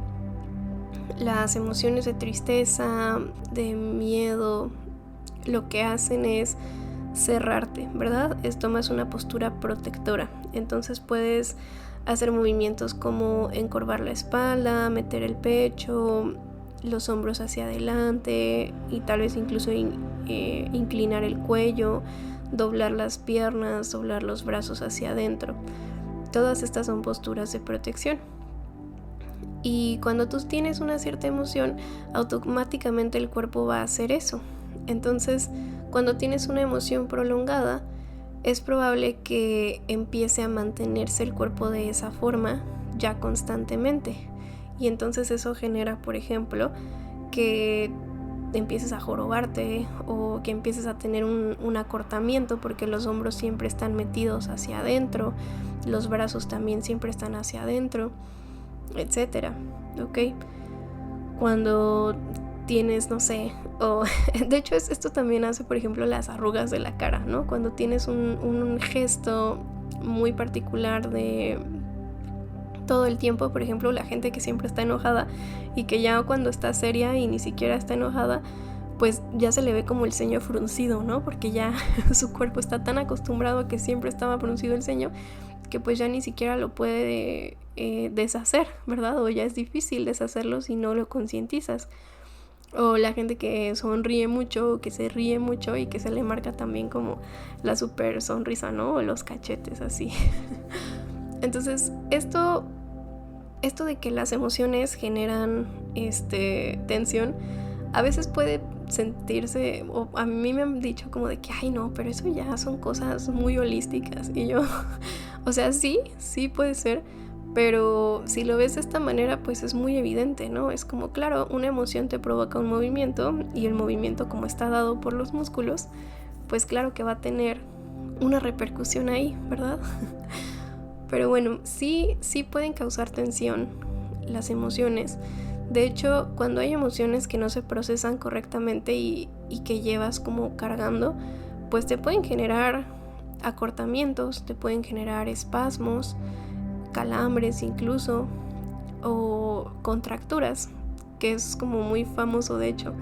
S1: las emociones de tristeza, de miedo, lo que hacen es cerrarte, ¿verdad? Tomas una postura protectora. Entonces puedes hacer movimientos como encorvar la espalda, meter el pecho, los hombros hacia adelante y tal vez incluso inclinar el cuello, doblar las piernas, doblar los brazos hacia adentro. Todas estas son posturas de protección. Y cuando tú tienes una cierta emoción, automáticamente el cuerpo va a hacer eso. Entonces, cuando tienes una emoción prolongada, es probable que empiece a mantenerse el cuerpo de esa forma ya constantemente. Y entonces eso genera, por ejemplo, que empieces a jorobarte o que empieces a tener un acortamiento porque los hombros siempre están metidos hacia adentro, los brazos también siempre están hacia adentro, etcétera, ¿ok? Cuando tienes, no sé, de hecho esto también hace, por ejemplo, las arrugas de la cara, ¿no? Cuando tienes un gesto muy particular de todo el tiempo, por ejemplo, la gente que siempre está enojada y que ya cuando está seria y ni siquiera está enojada, pues ya se le ve como el ceño fruncido, ¿no? Porque ya su cuerpo está tan acostumbrado a que siempre estaba fruncido el ceño que pues ya ni siquiera lo puede deshacer, ¿verdad? O ya es difícil deshacerlo si no lo concientizas. O la gente que sonríe mucho, que se ríe mucho y que se le marca también como la super sonrisa, ¿no? O los cachetes así. Entonces, esto de que las emociones generan tensión, a veces puede sentirse, o a mí me han dicho como de que, ay no, pero eso ya son cosas muy holísticas. Y yo, o sea, sí puede ser, pero si lo ves de esta manera, pues es muy evidente, ¿no? Es como, claro, una emoción te provoca un movimiento y el movimiento, como está dado por los músculos, pues claro que va a tener una repercusión ahí, ¿verdad? Pero bueno, sí pueden causar tensión las emociones. De hecho, cuando hay emociones que no se procesan correctamente y que llevas como cargando, pues te pueden generar acortamientos, te pueden generar espasmos, calambres incluso, o contracturas, que es como muy famoso de hecho.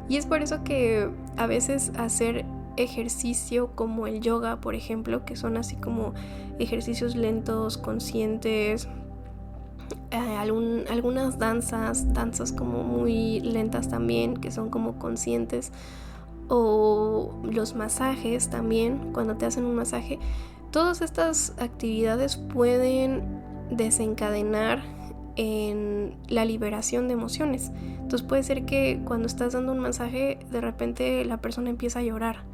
S1: Y es por eso que a veces hacer ejercicio como el yoga, por ejemplo, que son así como ejercicios lentos, conscientes, algunas danzas como muy lentas también, que son como conscientes, o los masajes también, cuando te hacen un masaje, todas estas actividades pueden desencadenar en la liberación de emociones. Entonces puede ser que cuando estás dando un masaje, de repente la persona empieza a llorar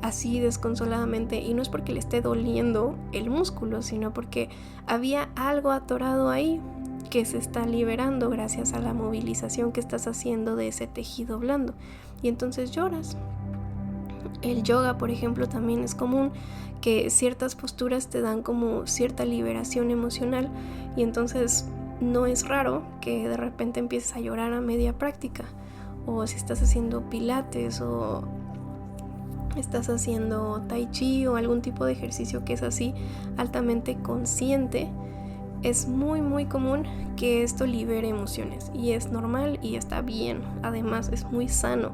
S1: así desconsoladamente, y no es porque le esté doliendo el músculo, sino porque había algo atorado ahí que se está liberando gracias a la movilización que estás haciendo de ese tejido blando, y entonces lloras. El yoga, por ejemplo, también es común que ciertas posturas te dan como cierta liberación emocional, y entonces no es raro que de repente empieces a llorar a media práctica, o si estás haciendo pilates o estás haciendo tai chi o algún tipo de ejercicio que es así altamente consciente, es muy común que esto libere emociones, y es normal y está bien. Además es muy sano.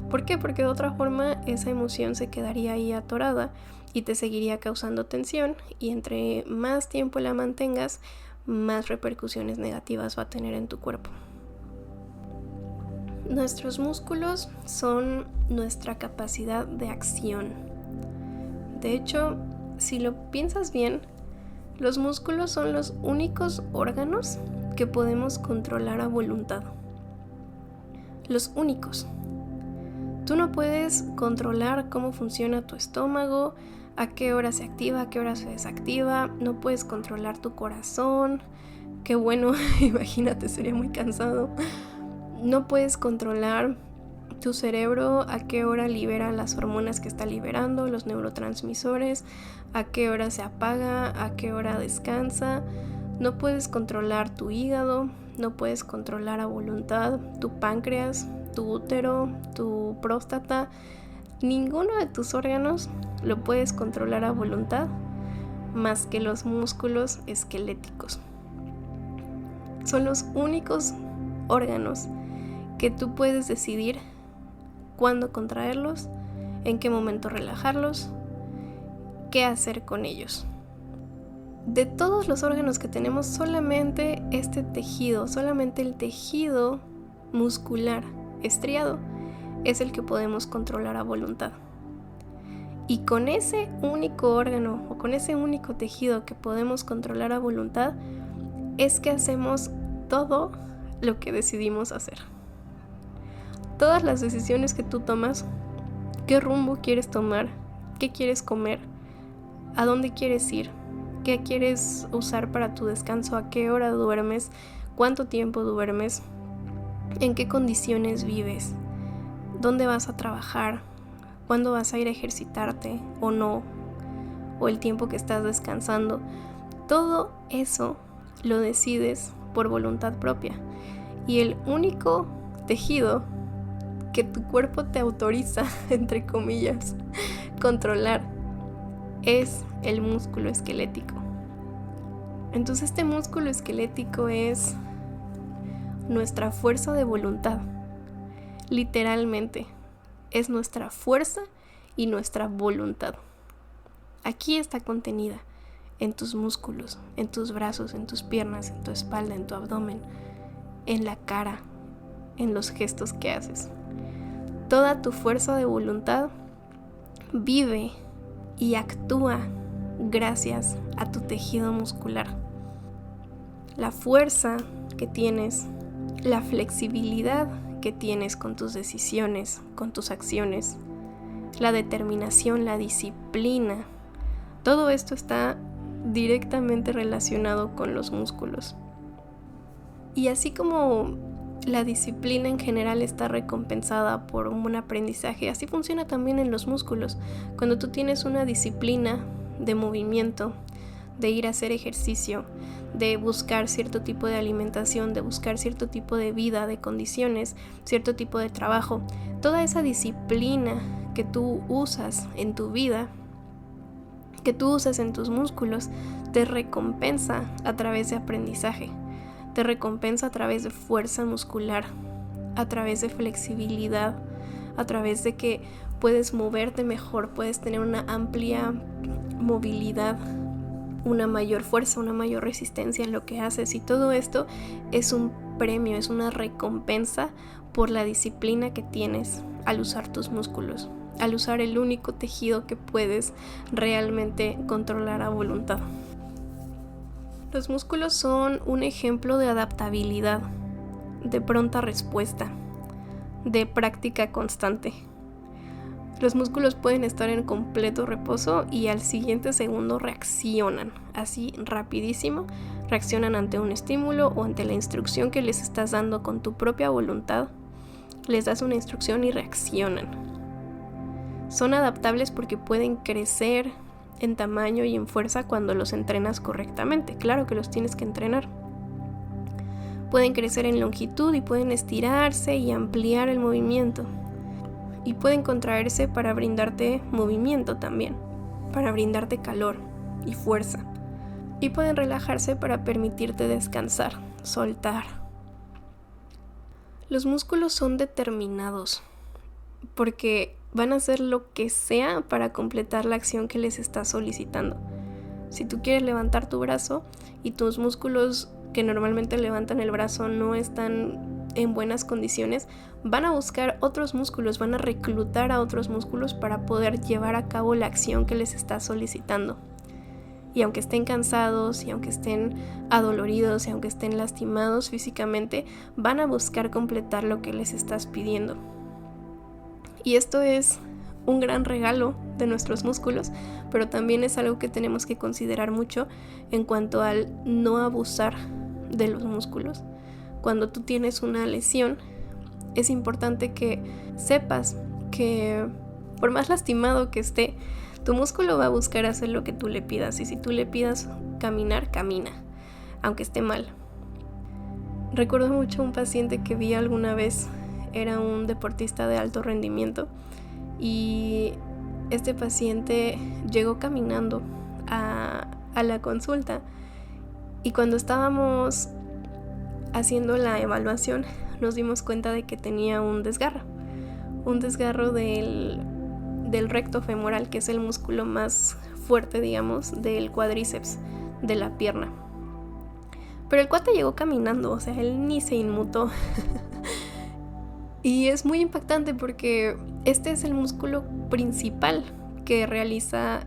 S1: ¿Por qué? Porque de otra forma esa emoción se quedaría ahí atorada y te seguiría causando tensión, y entre más tiempo la mantengas, más repercusiones negativas va a tener en tu cuerpo. Nuestros músculos son nuestra capacidad de acción. De hecho, si lo piensas bien, los músculos son los únicos órganos que podemos controlar a voluntad. Los únicos. Tú no puedes controlar cómo funciona tu estómago, a qué hora se activa, a qué hora se desactiva. No puedes controlar tu corazón. Qué bueno, imagínate, sería muy cansado. No puedes controlar tu cerebro, a qué hora libera las hormonas que está liberando, los neurotransmisores, a qué hora se apaga, a qué hora descansa. No puedes controlar tu hígado, no puedes controlar a voluntad tu páncreas, tu útero, tu próstata. Ninguno de tus órganos lo puedes controlar a voluntad, más que los músculos esqueléticos. Son los únicos órganos que tú puedes decidir cuándo contraerlos, en qué momento relajarlos, qué hacer con ellos. De todos los órganos que tenemos, solamente este tejido, solamente el tejido muscular estriado es el que podemos controlar a voluntad. Y con ese único órgano o con ese único tejido que podemos controlar a voluntad es que hacemos todo lo que decidimos hacer. Todas las decisiones que tú tomas, qué rumbo quieres tomar, qué quieres comer, a dónde quieres ir, qué quieres usar para tu descanso, a qué hora duermes, cuánto tiempo duermes, en qué condiciones vives, dónde vas a trabajar, cuándo vas a ir a ejercitarte o no, o el tiempo que estás descansando. Todo eso lo decides por voluntad propia. Y el único tejido que tu cuerpo te autoriza, entre comillas, controlar es el músculo esquelético. Entonces este músculo esquelético es nuestra fuerza de voluntad. Literalmente, es nuestra fuerza y nuestra voluntad. Aquí está contenida, en tus músculos, en tus brazos, en tus piernas, en tu espalda, en tu abdomen, en la cara, en los gestos que haces. Toda tu fuerza de voluntad vive y actúa gracias a tu tejido muscular. La fuerza que tienes, la flexibilidad que tienes con tus decisiones, con tus acciones, la determinación, la disciplina, todo esto está directamente relacionado con los músculos. Y así como la disciplina en general está recompensada por un aprendizaje, así funciona también en los músculos. Cuando tú tienes una disciplina de movimiento, de ir a hacer ejercicio, de buscar cierto tipo de alimentación, de buscar cierto tipo de vida, de condiciones, cierto tipo de trabajo, toda esa disciplina que tú usas en tu vida, que tú usas en tus músculos, te recompensa a través de aprendizaje, te recompensa a través de fuerza muscular, a través de flexibilidad, a través de que puedes moverte mejor, puedes tener una amplia movilidad, una mayor fuerza, una mayor resistencia en lo que haces. Y todo esto es un premio, es una recompensa por la disciplina que tienes al usar tus músculos, al usar el único tejido que puedes realmente controlar a voluntad. Los músculos son un ejemplo de adaptabilidad, de pronta respuesta, de práctica constante. Los músculos pueden estar en completo reposo y al siguiente segundo reaccionan, así rapidísimo, reaccionan ante un estímulo o ante la instrucción que les estás dando con tu propia voluntad. Les das una instrucción y reaccionan. Son adaptables porque pueden crecer en tamaño y en fuerza cuando los entrenas correctamente. Claro que los tienes que entrenar. Pueden crecer en longitud y pueden estirarse y ampliar el movimiento. Y pueden contraerse para brindarte movimiento también, para brindarte calor y fuerza. Y pueden relajarse para permitirte descansar, soltar. Los músculos son determinados porque van a hacer lo que sea para completar la acción que les estás solicitando. Si tú quieres levantar tu brazo y tus músculos que normalmente levantan el brazo no están en buenas condiciones, van a buscar otros músculos, van a reclutar a otros músculos para poder llevar a cabo la acción que les estás solicitando. Y aunque estén cansados, y aunque estén adoloridos, y aunque estén lastimados físicamente, van a buscar completar lo que les estás pidiendo. Y esto es un gran regalo de nuestros músculos, pero también es algo que tenemos que considerar mucho en cuanto al no abusar de los músculos. Cuando tú tienes una lesión, es importante que sepas que por más lastimado que esté, tu músculo va a buscar hacer lo que tú le pidas. Y si tú le pidas caminar, camina, aunque esté mal. Recuerdo mucho un paciente que vi alguna vez. Era un deportista de alto rendimiento y este paciente llegó caminando a a la consulta. Y cuando estábamos haciendo la evaluación, nos dimos cuenta de que tenía un desgarro del recto femoral, que es el músculo más fuerte, digamos, del cuádriceps de la pierna. Pero el cuate llegó caminando, o sea, él ni se inmutó. Y es muy impactante porque este es el músculo principal que realiza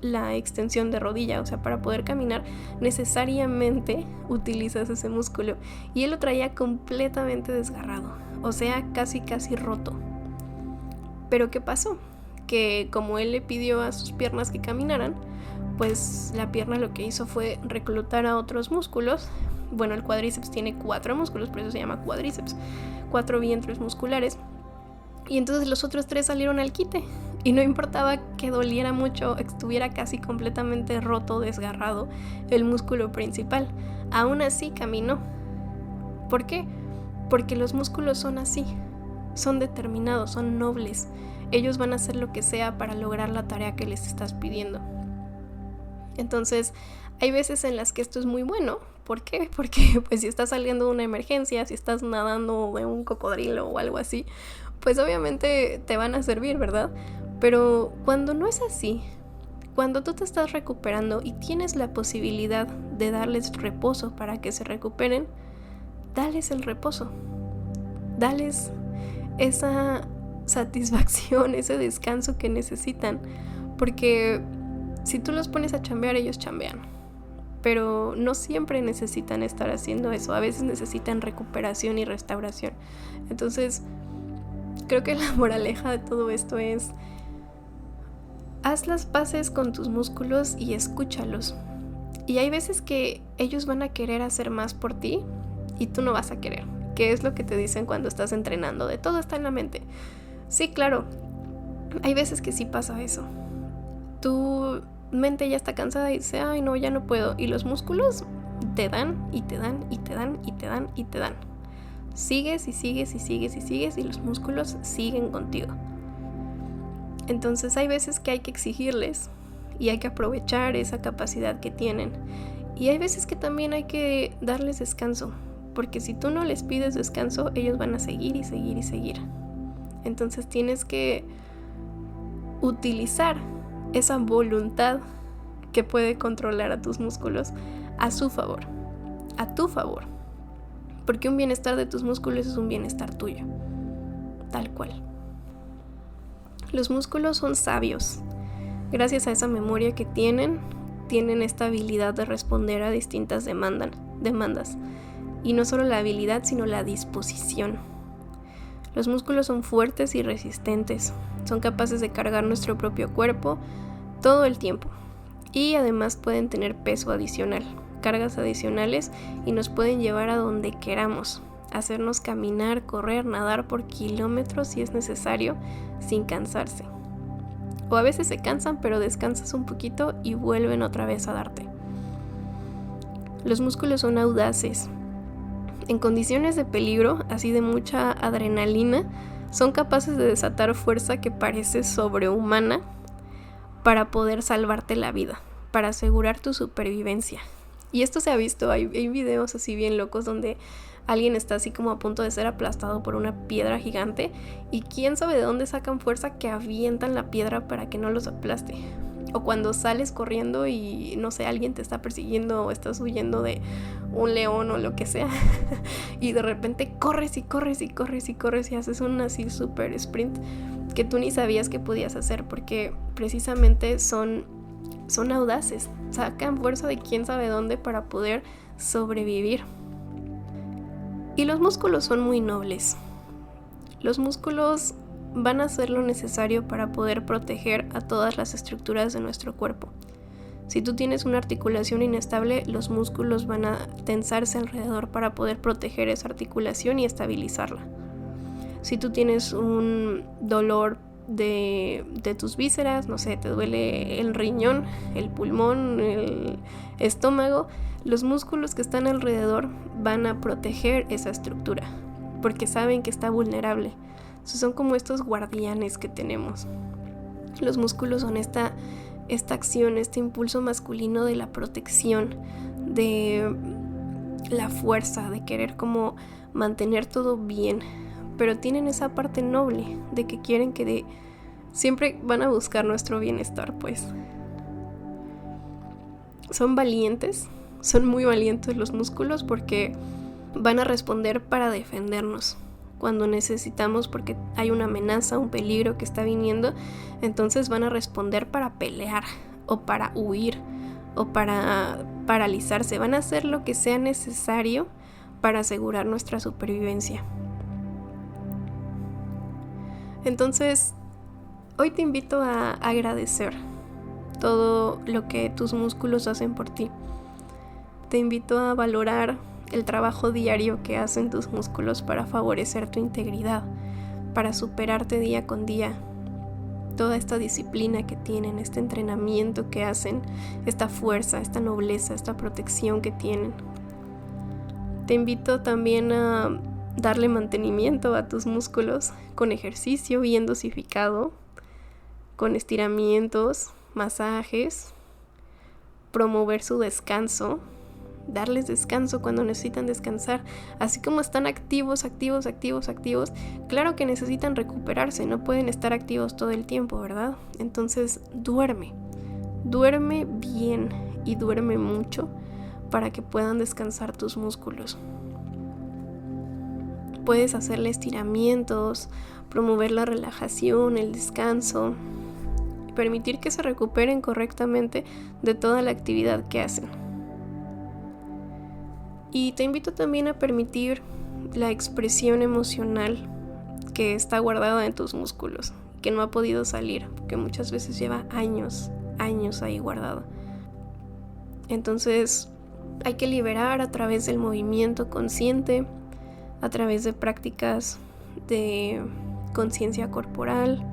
S1: la extensión de rodilla. O sea, para poder caminar necesariamente utilizas ese músculo. Y él lo traía completamente desgarrado, o sea, casi roto. Pero ¿qué pasó? Que como él le pidió a sus piernas que caminaran, pues la pierna lo que hizo fue reclutar a otros músculos. Bueno, el cuádriceps tiene 4 músculos, por eso se llama cuádriceps, 4 vientres musculares. Y entonces los otros 3 salieron al quite. Y no importaba que doliera mucho, estuviera casi completamente roto, desgarrado el músculo principal. Aún así caminó. ¿Por qué? Porque los músculos son así, son determinados, son nobles. Ellos van a hacer lo que sea para lograr la tarea que les estás pidiendo. Entonces, hay veces en las que esto es muy bueno. ¿Por qué? Porque pues si estás saliendo de una emergencia, si estás nadando de un cocodrilo o algo así, pues obviamente te van a servir, ¿verdad? Pero cuando no es así, cuando tú te estás recuperando y tienes la posibilidad de darles reposo para que se recuperen, dales el reposo. Dales esa satisfacción, ese descanso que necesitan. Porque si tú los pones a chambear, ellos chambean. Pero no siempre necesitan estar haciendo eso. A veces necesitan recuperación y restauración. Entonces, creo que la moraleja de todo esto es: haz las paces con tus músculos y escúchalos. Y hay veces que ellos van a querer hacer más por ti y tú no vas a querer. ¿Qué es lo que te dicen cuando estás entrenando? De todo está en la mente. Sí, claro. Hay veces que sí pasa eso. Tu mente ya está cansada y dice, ay no, ya no puedo. Y los músculos te dan y te dan y te dan y te dan y te dan. Sigues y sigues y sigues y sigues y los músculos siguen contigo. Entonces hay veces que hay que exigirles y hay que aprovechar esa capacidad que tienen. Y hay veces que también hay que darles descanso, porque si tú no les pides descanso, ellos van a seguir y seguir y seguir. Entonces tienes que utilizar esa voluntad que puede controlar a tus músculos a su favor, a tu favor. Porque un bienestar de tus músculos es un bienestar tuyo, tal cual. Los músculos son sabios. Gracias a esa memoria que tienen esta habilidad de responder a distintas demandas. Y no solo la habilidad, sino la disposición. Los músculos son fuertes y resistentes. Son capaces de cargar nuestro propio cuerpo todo el tiempo. Y además pueden tener peso adicional, cargas adicionales, y nos pueden llevar a donde queramos. Hacernos caminar, correr, nadar por kilómetros si es necesario, sin cansarse. O a veces se cansan, pero descansas un poquito y vuelven otra vez a darte. Los músculos son audaces. En condiciones de peligro, así de mucha adrenalina, son capaces de desatar fuerza que parece sobrehumana para poder salvarte la vida, para asegurar tu supervivencia. Y esto se ha visto, hay videos así bien locos donde alguien está así como a punto de ser aplastado por una piedra gigante y quién sabe de dónde sacan fuerza que avientan la piedra para que no los aplaste. O cuando sales corriendo y no sé, alguien te está persiguiendo o estás huyendo de un león o lo que sea y de repente corres y corres y corres y corres y haces un así super sprint que tú ni sabías que podías hacer, porque precisamente son audaces, sacan fuerza de quién sabe dónde para poder sobrevivir. Y los músculos son muy nobles. Los músculos van a hacer lo necesario para poder proteger a todas las estructuras de nuestro cuerpo. Si tú tienes una articulación inestable, los músculos van a tensarse alrededor para poder proteger esa articulación y estabilizarla. Si tú tienes un dolor de tus vísceras, no sé, te duele el riñón, el pulmón, el estómago, los músculos que están alrededor van a proteger esa estructura porque saben que está vulnerable. Son como estos guardianes que tenemos. Los músculos son esta esta acción, este impulso masculino de la protección, de la fuerza, de querer como mantener todo bien, pero tienen esa parte noble de que quieren siempre van a buscar nuestro bienestar, pues. Son valientes, son muy valientes los músculos porque van a responder para defendernos cuando necesitamos, porque hay una amenaza, un peligro que está viniendo. Entonces van a responder para pelear o para huir o para paralizarse. Van a hacer lo que sea necesario para asegurar nuestra supervivencia. Entonces, hoy te invito a agradecer todo lo que tus músculos hacen por ti. Te invito a valorar el trabajo diario que hacen tus músculos para favorecer tu integridad, para superarte día con día. Toda esta disciplina que tienen, este entrenamiento que hacen, esta fuerza, esta nobleza, esta protección que tienen. Te invito también a darle mantenimiento a tus músculos con ejercicio bien dosificado, con estiramientos, masajes, promover su descanso, darles descanso cuando necesitan descansar, así como están activos, claro que necesitan recuperarse, no pueden estar activos todo el tiempo, ¿verdad? Entonces duerme bien y duerme mucho para que puedan descansar tus músculos. Puedes hacerle estiramientos, promover la relajación, el descanso, permitir que se recuperen correctamente de toda la actividad que hacen. Y te invito también a permitir la expresión emocional que está guardada en tus músculos, que no ha podido salir, porque muchas veces lleva años ahí guardada. Entonces hay que liberar a través del movimiento consciente, a través de prácticas de conciencia corporal,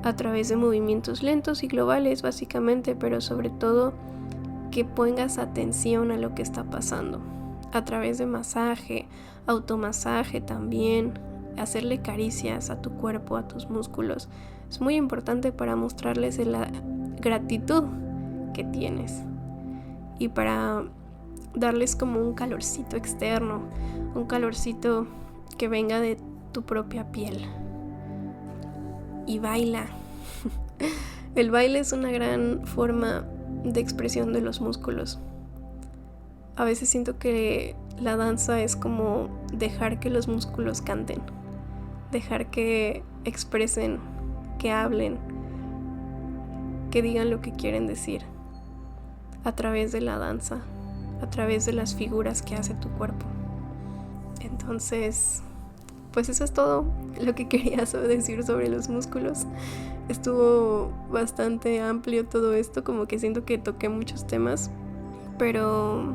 S1: a través de movimientos lentos y globales básicamente, pero sobre todo que pongas atención a lo que está pasando, a través de masaje, automasaje también, hacerle caricias a tu cuerpo, a tus músculos. Es muy importante para mostrarles la gratitud que tienes y para darles como un calorcito externo, un calorcito que venga de tu propia piel. Y baila. El baile es una gran forma de expresión de los músculos. A veces siento que la danza es como dejar que los músculos canten, dejar que expresen, que hablen, que digan lo que quieren decir a través de la danza, a través de las figuras que hace tu cuerpo. Entonces, pues eso es todo lo que quería decir sobre los músculos. Estuvo bastante amplio todo esto, como que siento que toqué muchos temas, pero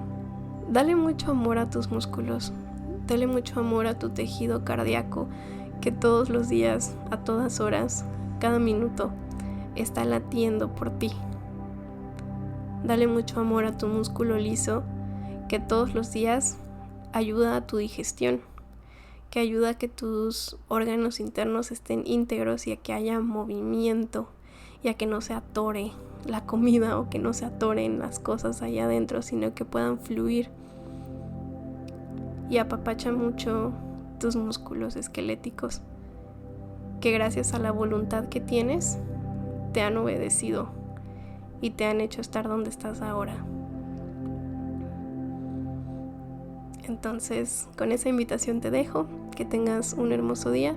S1: dale mucho amor a tus músculos, dale mucho amor a tu tejido cardíaco, que todos los días, a todas horas, cada minuto, está latiendo por ti. Dale mucho amor a tu músculo liso, que todos los días ayuda a tu digestión, que ayuda a que tus órganos internos estén íntegros y a que haya movimiento y a que no se atore la comida o que no se atoren las cosas allá adentro, sino que puedan fluir. Y apapacha mucho tus músculos esqueléticos, que gracias a la voluntad que tienes te han obedecido y te han hecho estar donde estás ahora. Entonces, con esa invitación te dejo, que tengas un hermoso día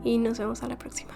S1: y nos vemos a la próxima.